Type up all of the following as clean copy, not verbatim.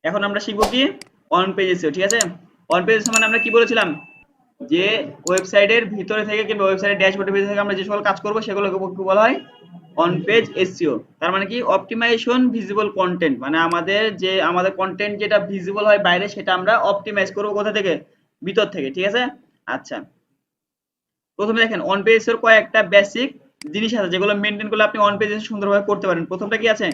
এখন আমরা শিখবো কি অন পেজ এসইও, ঠিক আছে? অন পেজ এসইও মানে আমরা কি বলেছিলাম যে ওয়েবসাইটের ভিতরে থেকে কিংবা ওয়েবসাইটের ড্যাশবোর্ডের ভিতরে থেকে আমরা যে সকল কাজ করব সেগুলোকে কি বলা হয় অন পেজ এসইও। তার মানে কি অপটিমাইজেশন ভিজিবল কন্টেন্ট, মানে আমাদের কন্টেন্ট যেটা ভিজিবল হয় বাইরে সেটা আমরা অপটিমাইজ করব কোথা থেকে, ভিতর থেকে, ঠিক আছে? আচ্ছা, প্রথমে দেখেন অন পেজ এর কয়েকটা বেসিক জিনিস আছে যেগুলো মেনটেন করলে আপনি অন পেজে সুন্দরভাবে করতে পারেন। প্রথমটা কি আছে,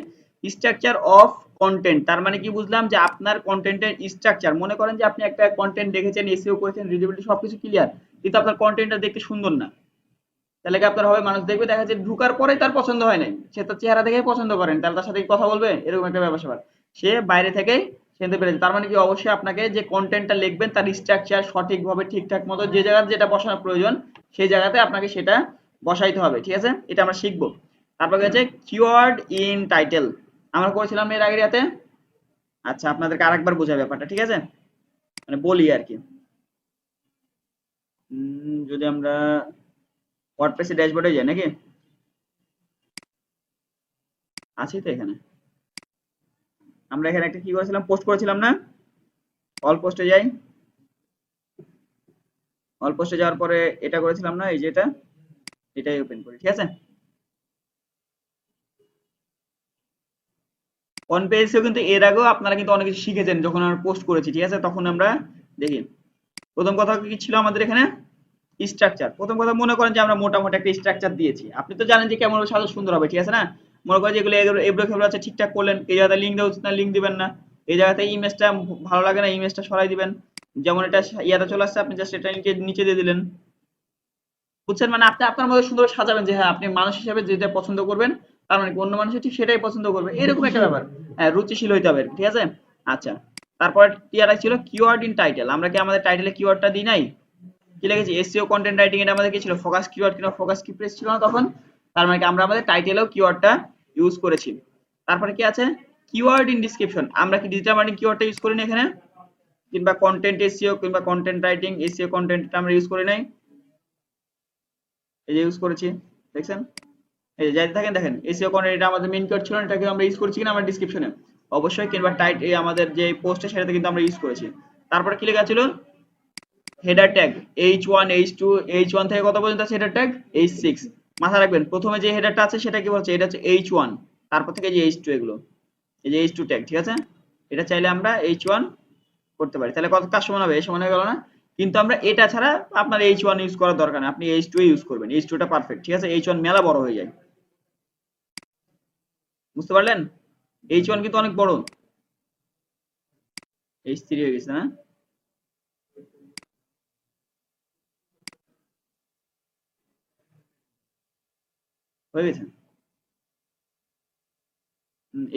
স্ট্রাকচার অফ কন্টেন্ট। তার মানে কি বুঝলাম যে আপনার কন্টেন্টের স্ট্রাকচার, মনে করেন যে আপনি একটা কন্টেন্ট দেখেছেন, এসইও করেছেন, রিডেবিলিটি সবকিছু ক্লিয়ার, কিন্তু আপনার কন্টেন্টটা দেখতে সুন্দর না, তাহলে কি আপনার হবে, মানুষ দেখবে, দেখা যাচ্ছে ঢুকার পরে তার পছন্দ হয় নাই, সে তার চেহারা দেখেই পছন্দ করেন, তাহলে তার সাথে কি কথা বলবে, এরকম একটা ব্যাপার স্যাপার, সে বাইরে থেকেই চিনতে পেরেছে। তার মানে কি অবশ্যই আপনাকে যে কন্টেন্টটা লিখবেন তার স্ট্রাকচার সঠিকভাবে ঠিকঠাক মতো যে জায়গাতে যেটা বসানোর প্রয়োজন সেই জায়গাতে আপনাকে সেটা বসাইতে হবে, ঠিক আছে? এটা আমরা শিখবো। তারপর হচ্ছে কিওয়ার্ড ইন টাইটেল, আমরা করেছিলাম এর আগের ইয়াতে। আচ্ছা, আপনাদেরকে আরেকবার বোঝাই ব্যাপারটা, ঠিক আছে? মানে বলি আর কি। যদি আমরা ওয়ার্ডপ্রেসের ড্যাশবোর্ডে যাই নাকি, আছি তো এখানে, আমরা এখানে একটা কি করেছিলাম, পোস্ট করেছিলাম না, অল পোস্টে যাই, অল পোস্টে যাওয়ার পরে এটা করেছিলাম না, এই যে এটাই ওপেন করি, ঠিক আছে? অন পেজেও কিন্তু এর আগেও আপনারা কিন্তু অনেক কিছু শিখেছেন যখন আমরা পোস্ট করেছি, ঠিক আছে? তখন আমরা দেখি প্রথম কথা কি ছিল আমাদের এখানে, স্ট্রাকচার। প্রথম কথা মনে করেন যে আমরা মোটামুটি একটা স্ট্রাকচার দিয়েছি, আপনি তো জানেন যে কেমন হবে সাজানো সুন্দর হবে, ঠিক আছে না? মনে করেন যেগুলো এবড়ো খেবড়ো আছে ঠিকঠাক করলেন, এই জায়গাতে লিঙ্ক দেওয়া উচিত না, লিঙ্ক দিবেন না, এই জায়গাতে ইমেজটা ভালো লাগে না, ইমেজটা সরাই দিবেন, যেমন এটা ইয়াতে চলে আসছে আপনি জাস্ট এটা নিচে নিচে দিয়ে দিলেন, বুঝছেন? মানে আপনি আপনার মতো সুন্দর সাজাবেন যে হ্যাঁ আপনি মানুষ হিসেবে যেটা পছন্দ করবেন, তার মানে কি অন্য মানুষ ঠিক সেটাই পছন্দ করবে, এরকম একটা ব্যাপার। হ্যাঁ, রুচিশীল হইতে হবে, ঠিক আছে? আচ্ছা, তারপর কি আর ছিল, কিওয়ার্ড ইন টাইটেল। আমরা কি আমাদের টাইটেলে কিওয়ার্ডটা দিই নাই? কি লিখেছি, এসইও কন্টেন্ট রাইটিং, এটা আমাদের কি ছিল, ফোকাস কিওয়ার্ড কিনা ফোকাস কি প্রেস ছিল না তখন? তার মানে কি আমরা আমাদের টাইটেলেও কিওয়ার্ডটা ইউজ করেছি। তারপরে কি আছে, কিওয়ার্ড ইন ডেসক্রিপশন। আমরা কি ডিজিটাল মার্কেটিং কিওয়ার্ডটা ইউজ করিনি এখানে, কিংবা কন্টেন্ট এসইও কিংবা কন্টেন্ট রাইটিং এসইও কন্টেন্টটা আমরা ইউজ করি নাই, এই যে ইউজ করেছি, দেখছেন? এই যে যাই থাকেন দেখেন, এসইও কন্টেন্ট এটা আমাদের মেইন কিওয়ার্ড ছিল না, এটাকে আমরা ইউজ করেছি কিনা আমরা ডেসক্রিপশনে অবশ্যই, কিংবা টাইট এই আমাদের যে পোস্টে সেটাতে কিন্তু আমরা ইউজ করেছি। তারপরে কি লেখা ছিল, header tag H1 H2, H1 থেকে কত পর্যন্ত আছে হেডার ট্যাগ, H6। মাথায় রাখবেন প্রথমে যে হেডারটা আছে সেটা কি বলছে, এটা হচ্ছে H1, তারপর থেকে যে H2, এগুলো এই যে H2 ট্যাগ, ঠিক আছে? এটা চাইলে আমরা H1 করতে পারি, তাহলে কত কাজ সমান হবে, এই সমান হয়ে গেল না? কিন্তু আমরা এটা ছাড়া আপনার H1 ইউজ করার দরকার নেই, আপনি H2 ইউজ করবেন, H2 টা পারফেক্ট, ঠিক আছে? H1 মেলা বড় হয়ে যায়, বুঝতে পারলেন? H1 কিন্তু অনেক বড়, H3 হয়ে গেছে না? হয়ে গেছে,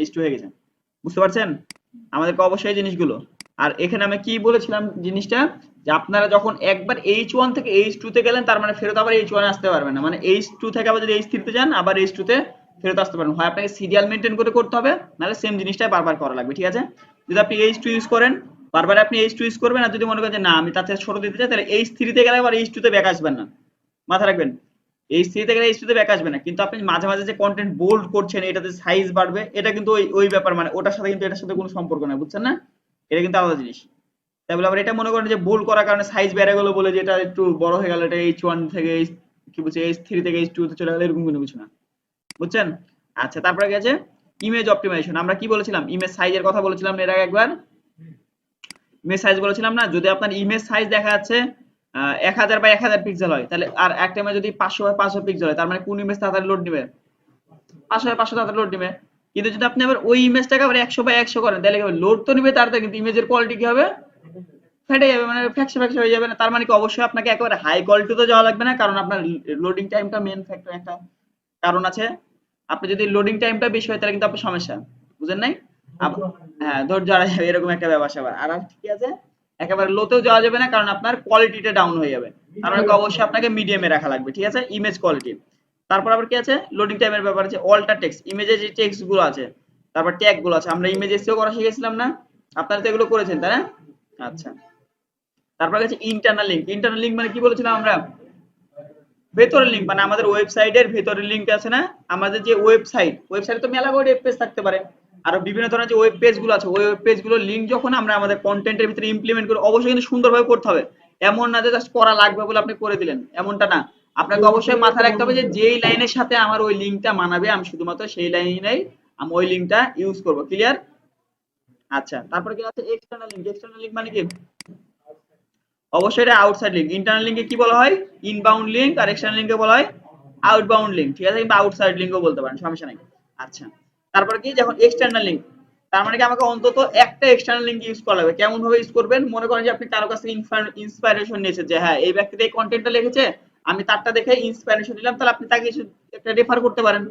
H2 হয়ে গেছে, বুঝতে পারছেন? আমাদেরকে অবশ্যই এই জিনিসগুলো। আর এখানে আমি কি বলেছিলাম জিনিসটা, যে আপনারা যখন একবার H1 থেকে H2 তে গেলেন তার মানে ফেরত আবার H1 এ আসতে পারবেন না, মানে H2 থেকে আবার যদি H3 তে যান আবার H2 তে ফেরত আসতে পারবেন, হয় আপনাকে সিরিয়াল মেনটেন করে করতে হবে, নাহলে সেম জিনিসটাই বারবার করা লাগবে, ঠিক আছে? যদি আপনি H2 ইউজ করেন বারবার আপনি H2 ইউজ করবেন, আর যদি মনে করেন যে না আমি তার থেকে ছোট দিতে চাই তাহলে H3 তে গেলে আবার H2 তে ব্যাক আসবেন না, মাথায় রাখবেন। H3 তে গেলে H2 তে ব্যাক আসবে না, কিন্তু আপনি মাঝে মাঝে যে কন্টেন্ট বোল্ড করছেন এটাতে সাইজ বাড়বে, এটা কিন্তু ওই ওই ব্যাপার, মানে ওটার সাথে কিন্তু এটার সাথে কোনো সম্পর্ক নাই, বুঝছেন না? এটা কিন্তু আলাদা জিনিস। তাই বলে আবার এটা মনে করেন যে বোল্ড করার কারণে সাইজ বেড়ে গেল বলে যে এটা একটু বড় হয়ে গেল, এটা H1 থেকে কি বলছে H3 থেকে H2 তে চলে গেল, এরকম কোনো কিছু না, বুঝছেন? আচ্ছা, তারপরে গেছে ইমেজ অপটিমাইজেশন। আমরা কি বলেছিলাম, ইমেজ সাইজের কথা বলেছিলাম এর আগে একবার, ইমেজ সাইজ বলেছিলাম না, যদি আপনার ইমেজ সাইজ দেখা যাচ্ছে 1000 বাই 1000 পিক্সেল হয়, তাহলে আর একটা ইমেজ যদি 500 বাই 500 পিক্সেল হয়, তার মানে কোন ইমেজ তাড়াতাড়ি লোড নেবে, 500 বাই 500 তাড়াতাড়ি লোড নেবে। কিন্তু যদি আপনি আবার ওই ইমেজটাকে আবার 100 বাই 100 করেন তাহলে কি হবে, লোড তো নেবে তাড়াতাড়ি কিন্তু ইমেজের কোয়ালিটি কি হবে, ফেটে যাবে, মানে ফ্যাকশে ফ্যাকশে হয়ে যাবে না। তার মানে কি অবশ্যই আপনাকে একেবারে হাই কোয়ালিটিতে যাওয়া লাগবে না, কারণ আপনার লোডিং টাইমটা মেন ফ্যাক্টর একটা কারণ আছে। আপনি যদি লোডিং টাইমটা বেশি হয় তাহলে কিন্তু আপনার সমস্যা, বুঝেন নাই? হ্যাঁ, ধৈর্য হারা যাবে, এরকম একটা ব্যাপার স্যাপার। আর ঠিক আছে, একেবারে লোতেও যাওয়া যাবে না কারণ আপনার কোয়ালিটিটা ডাউন হয়ে যাবে, তার মানে কি অবশ্যই আপনাকে মিডিয়ামে রাখা লাগবে, ঠিক আছে, ইমেজ কোয়ালিটি। তারপর আবার কি আছে, লোডিং টাইমের ব্যাপার আছে, অল্টার টেক্সট, ইমেজে যে টেক্সট গুলো আছে, তারপর ট্যাগ গুলো আছে, আমরা ইমেজ এসইও করা শিখেছিলাম না, আপনারা তো এগুলো করেছেন তাই না? আচ্ছা, তারপর আছে ইন্টারনাল লিঙ্ক। ইন্টারনাল লিঙ্ক মানে কি বলেছিলাম আমরা, ভেতরের লিঙ্ক, মানে আমাদের ওয়েবসাইটের ভেতরের লিঙ্ক আছে না, আমাদের যে ওয়েবসাইটে তো মেলা করে পেজ থাকতে পারে, আরো বিভিন্ন ধরনের যে ওয়েব পেজ গুলো আছে ওই ওয়েব পেজ গুলোর লিঙ্ক যখন আমরা আমাদের কন্টেন্টের ভিতরে ইমপ্লিমেন্ট করি অবশ্যই কিন্তু সুন্দরভাবে করতে হবে। এমন না যে জাস্ট করা লাগবে বলে আপনি করে দিলেন, এমনটা না। আপনাকে অবশ্যই মাথায় রাখতে হবে যে যেই লাইনের সাথে আমার ওই লিঙ্কটা মানাবে আমি শুধুমাত্র সেই লাইনেই আমি ওই লিঙ্কটা ইউজ করব। ক্লিয়ার? আচ্ছা, তারপরে কি আছে এক্সটার্নাল লিঙ্ক। এক্সটার্নাল লিঙ্ক মানে কি? অবশ্যই এটা আউটসাইড লিঙ্ক। ইন্টারনাল লিঙ্কে কি বলা হয়? ইনবাউন্ড লিঙ্ক, আর এক্সটার্নাল লিঙ্কে বলা হয় আউটবাউন্ড লিঙ্ক। ঠিক আছে, কিংবা আউটসাইড লিঙ্কও বলতে পারেন, সমস্যা নাই। আচ্ছা, তারপরে কি যখন এক্সটার্নাল লিঙ্ক, তার মানে কি আমাকে অন্তত একটা এক্সটার্নাল লিঙ্ক ইউজ করা লাগবে। কেমন ভাবে ইউজ করবেন? মনে করেন যে আপনি কারো কাছ থেকে ইন্সপাইরেশন নিয়েছেন যে হ্যাঁ এই ব্যক্তিটা এই কন্টেন্টটা লিখেছে, আমি তারটা দেখে ইন্সপাইরেশন নিলাম, তাহলে আপনি তাকে একটা রেফার করতে পারেন।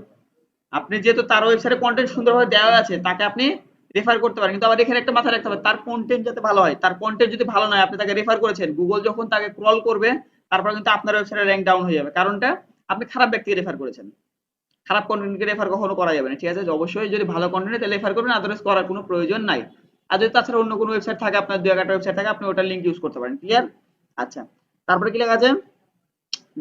আপনি যেহেতু তার ওয়েবসাইটে কন্টেন্ট সুন্দরভাবে দেওয়া আছে তাকে আপনি রেফার করতে পারেন, কিন্তু আবার এখানে একটা মাথায় রাখতে হবে তার কন্টেন্ট যাতে ভালো হয়। তার কন্টেন্ট যদি ভালো নয়, আপনি তাকে রেফার করেছেন, গুগল যখন তাকে ক্রল করবে তারপর কিন্তু আপনার ওয়েবসাইটে র্যাঙ্ক ডাউন হয়ে যাবে। কারণটা আপনি খারাপ ব্যক্তিকে রেফার করেছেন। খারাপ কন্টেন্টকে রেফার কখনো করা যাবে না। ঠিক আছে, অবশ্যই যদি ভালো কন্টেন্ট তাহলে রেফার করবেন, আদারওয়াইজ করার কোনো প্রয়োজন নাই। আর যদি তাছাড়া অন্য কোনো ওয়েবসাইট থাকে, আপনার দুই একটা ওয়েবসাইট থাকে, আপনি ওটার লিঙ্ক ইউজ করতে পারেন। ক্লিয়ার? আচ্ছা, তারপরে কি লেখা আছে?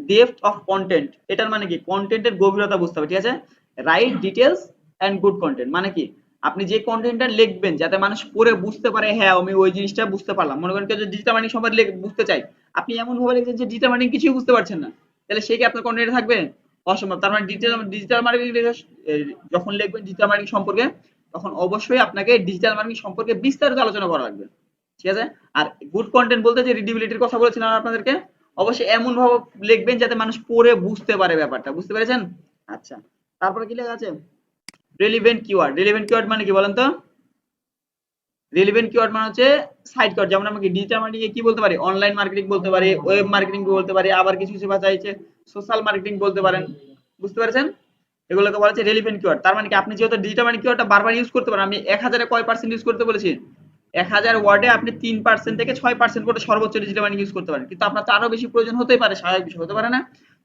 Depth of content. এটার মানে কি? কন্টেন্টের গভীরতা বুঝতে হবে। ঠিক আছে, right details and good content মানে কি? আপনি যে কন্টেন্টটা লিখবেন যাতে মানুষ পড়ে বুঝতে পারে হ্যাঁ আমি ওই জিনিসটা বুঝতে পারলাম। মনে করেন কেউ যদি ডিজিটাল মার্কেটিং সম্পর্কে বুঝতে চাই, আপনি এমন ভাবে লিখছেন যে ডিজিটাল মার্কেটিং কিছুই বুঝতে পারছেন না, তাহলে সে কি আপনার কন্টেন্টে থাকবে? অসম্ভব। তার মানে ডিজিটাল মার্কেটিং যখন লিখবেন ডিজিটাল মার্কেটিং সম্পর্কে, তখন অবশ্যই আপনাকে ডিজিটাল মার্কেটিং সম্পর্কে বিস্তারিত আলোচনা করা লাগবে। ঠিক আছে, আর গুড কন্টেন্ট বলতে যে রিডিবিলিটির কথা বলেছিলাম আপনাদেরকে, অবশ্যই এমন ভাবে লিখবেন যাতে মানুষ পড়ে বুঝতে পারে ব্যাপারটা। বুঝতে পেরেছেন? আচ্ছা, তারপরে কি লেখা আছে? Relevant keyword. রেলিভেন্ট কিওয়ার্ড মানে কি বলেন তো? রেলিভেন্ট কিওয়ার্ড মানে হচ্ছে সাইড কিওয়ার্ড। যেমন আমরা কি ডিজিটাল মার্কেটিং এ কি বলতে পারি? অনলাইন মার্কেটিং বলতে পারি, ওয়েব মার্কেটিং বলতে পারি, আবার কিছু কিছু ভাষা আছে সোশ্যাল মার্কেটিং বলতে পারেন। বুঝতে পেরেছেন? এগুলোকে বলা হচ্ছে রেলিভেন্ট কিওয়ার্ড। তার মানে কি আপনি যেহেতু ডিজিটাল মার্কেটিং কিওয়ার্ডটা বারবার ইউজ করতে পারেন, আমি 1000 এ কয় পার্সেন্ট ইউজ করতে বলেছি? 1000 ওয়ার্ডে আপনি 3% থেকে 6% করে সর্বোচ্চ ডিজিটাল মার্কেটিং ইউজ করতে পারেন। কিন্তু আপনার তো আরো বেশি প্রয়োজন হতেই পারে, স্বাভাবিক বিষয়, হতে পারে না?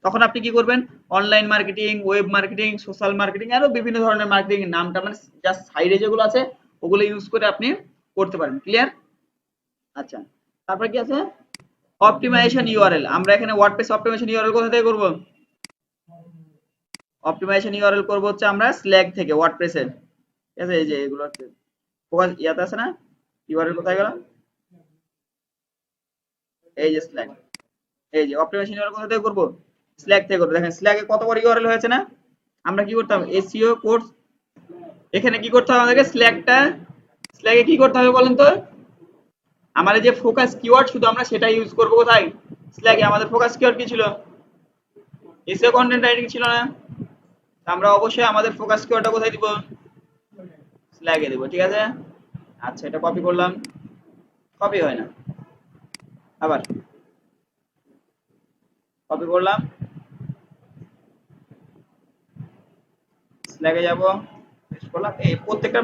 তখন আপনি কি করবেন? Online marketing, web marketing, social marketing, আরো বিভিন্ন ধরনের মার্কেটিং নামটা মানে জাস্ট সাইডে যেগুলো আছে ওগুলো ইউজ করে আপনি করতে পারেন। ক্লিয়ার? আচ্ছা, তারপর কি আছে? Optimisation URL. আমরা এখানে ওয়ার্ডপ্রেস অপটিমাইজেশন ইউআরএল কোথা থেকে করব? অপটিমাইজেশন ইউআরএল করব হচ্ছে আমরা স্ল্যাগ থেকে, ওয়ার্ডপ্রেসের। ঠিক আছে, এই যে এগুলো ফোকাস ইয়াতে আছে না? ইউআরএল কোথায় গেল? এই যে স্ল্যাগ। এই যে অপটিমাইজেশন ইউআরএল কোথা থেকে করব? স্ল্যাগ থেকে করব। দেখেন স্ল্যাগে কত বড় ইউআরএল হয়েছে না? আমরা কি করতাম? SEO course. এখানে কি করতে হবে আমাদেরকে? স্ল্যাগে কি করতে হবে বলেন তো? আমাদের যে ফোকাস কিওয়ার্ড শুধু আমরা সেটা ইউজ করব। কোথায়? স্ল্যাগে। আমাদের ফোকাস কিওয়ার্ড কি ছিল? এসইও কন্টেন্ট রাইটিং ছিল না? আমরা অবশ্যই আমাদের ফোকাস কিওয়ার্ডটা কোথায় দিব? স্ল্যাগে দিব। ঠিক আছে, আচ্ছা এটা কপি করলাম, কপি হয় না, আবার কপি করলাম, স্ল্যাগে যাব, পেস্ট করলাম। এই প্রত্যেকটা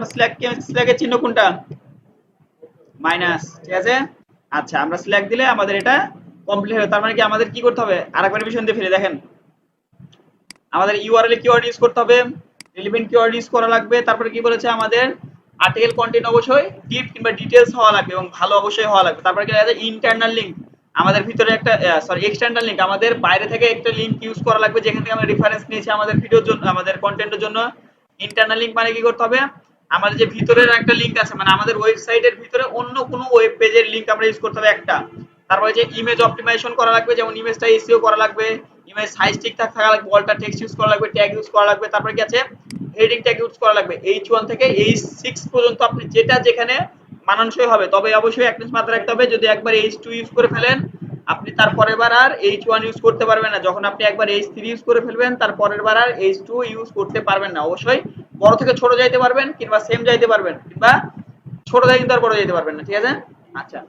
স্ল্যাগের চিহ্ন কোনটা? মাইনাস। ঠিক আছে, আচ্ছা আমরা স্ল্যাগ দিলে আমাদের এটা কমপ্লিট হবে। তার মানে কি আমাদের কি করতে হবে? আরেকবার রিভিশন দিয়ে ফেলে দেখেন, আমাদের ইউআরএল এ কিওয়ার্ড ইউজ করতে হবে, রিলেভেন্ট কিওয়ার্ড ইউজ করা লাগবে। তারপরে কি বলেছে? আমাদের আর্টিকেল কন্টেন্ট অবশ্যই ডিপ কিংবা ডিটেইলস হওয়া লাগবে এবং ভালো অবশ্যই হওয়া লাগবে। তারপরে কি আছে? Internal link. আমাদের ভিতরে একটা এক্সটার্নাল লিংক, আমাদের বাইরে থেকে একটা লিংক ইউজ করা লাগবে যেখান থেকে আমরা রেফারেন্স নিয়েছি আমাদের ভিডিওর জন্য, আমাদের কন্টেন্টের জন্য। ইন্টারনাল লিংক মানে কি করতে হবে? আমাদের যে ভিতরের একটা লিংক আছে, মানে আমাদের ওয়েবসাইটের ভিতরে অন্য কোনো ওয়েব পেজের লিংক আমরা ইউজ করতে হবে একটা। তারপরে যে ইমেজ অপটিমাইজেশন করা লাগবে, যেমন ইমেজটা এসইও করা লাগবে, ইমেজ সাইজ ঠিকঠাক থাকা লাগবে, অল্টার টেক্সট ইউজ করা লাগবে, ট্যাগ ইউজ করা লাগবে। তারপরে কি আছে? হেডিং ট্যাগ ইউজ করা লাগবে। H1 থেকে H6 পর্যন্ত আপনি যেটা যেখানে মানানসই হবে। তবে অবশ্যই একটা জিনিস মাথায় রাখতে হবে, যদি একবার H2 ইউজ করে ফেলেন আপনি তারপরের বার আর H1 ইউজ করতে পারবেন না। যখন আপনি একবার H3 ইউজ করে ফেলবেন তারপরের বার আর H2 ইউজ করতে পারবেন না। অবশ্যই বড় থেকে ছোট যাইতে পারবেন, কিংবা সেম যাইতে পারবেন, কিংবা ছোট থেকে কিন্তু আর বড় যাইতে পারবেন না। ঠিক আছে, আচ্ছা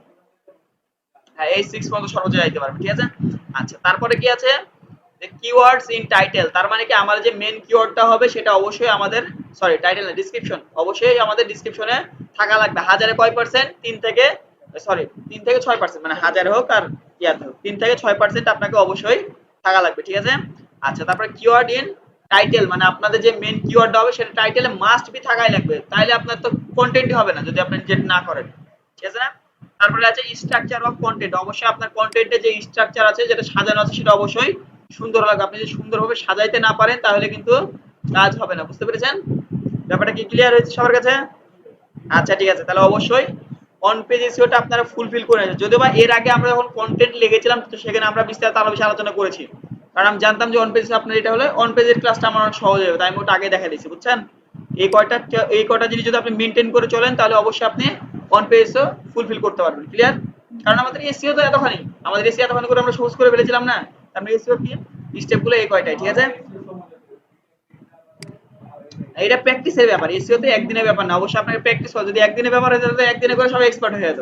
হ্যাঁ H6 পর্যন্ত সর্বোচ্চ যাইতে পারবেন। ঠিক আছে, আচ্ছা তারপরে কি আছে? Keywords in title. তার মানে কি আমাদের যে মেন কিওয়ার্ডটা হবে সেটা অবশ্যই আমাদের, সরি টাইটেল না, ডেসক্রিপশন, অবশ্যই আমাদের ডেসক্রিপশনে থাকা লাগবে। হাজারে কয় পার্সেন্ট? 3 থেকে, সরি 3 থেকে 6%, মানে হাজারে হোক আর ইয়াতে হোক 3 থেকে 6% আপনাকে অবশ্যই থাকা লাগবে। ঠিক আছে, আচ্ছা তারপরে কিওয়ার্ড ইন টাইটেল, মানে আপনাদের যে মেন কিওয়ার্ডটা হবে সেটা টাইটেলে মাস্ট বি থাকাই লাগবে, তাইলে আপনার তো কন্টেন্টই হবে না যদি আপনি যেটা না করেন। ঠিক আছে না? তারপরে আছে স্ট্রাকচার অফ কন্টেন্ট। অবশ্যই আপনার কন্টেন্টে যে স্ট্রাকচার আছে, যেটা সাজানো আছে, সেটা অবশ্যই সুন্দর লাগবে। আপনি যদি সুন্দরভাবে সাজাইতে না পারেন তাহলে কিন্তু কাজ হবে না। বুঝতে পেরেছেন? ব্যাপারটা কি ক্লিয়ার হয়েছে সবার কাছে? আচ্ছা ঠিক আছে, তাহলে অবশ্যই অন পেজ এসইওটা আপনারা ফুলফিল করে নেবেন। যদিও বা এর আগে আমরা যখন কন্টেন্ট লিখেছিলাম তো সেখানে আমরা বিস্তারিত আরো বেশি আলোচনা করেছি, কারণ আমি জানতাম যে অন পেজ আপনার এটা হলে অন পেজের ক্লাসটা আমার অনেক সহজ হবে, তাই আমি ওটা আগে দেখা দিয়েছি, বুঝছেন? এই কয়টা জিনিস যদি আপনি মেনটেন করে চলেন তাহলে অবশ্যই আপনি অন পেজও ফুলফিল করতে পারবেন। ক্লিয়ার? কারণ আমাদের এসইও তো এতখানি, আমাদের এসইও এতখানি করে আমরা সহজ করে ফেলেছিলাম না, আমরা এসইও কি স্টেপগুলো এই কয়টাই, ঠিক আছে? এটা প্র্যাকটিসের ব্যাপার, এসইও তো একদিনের ব্যাপার না, অবশ্যই আপনাকে প্র্যাকটিস করতে, যদি একদিনের ব্যাপার হয়ে যেত তো একদিনে করে সবাই এক্সপার্ট হয়ে যেত।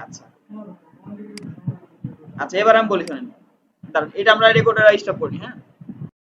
আচ্ছা আচ্ছা, এবার আমি বলি শোনেন, দাঁড়ান এটা আমরা রেকর্ডার স্টপ করি, হ্যাঁ?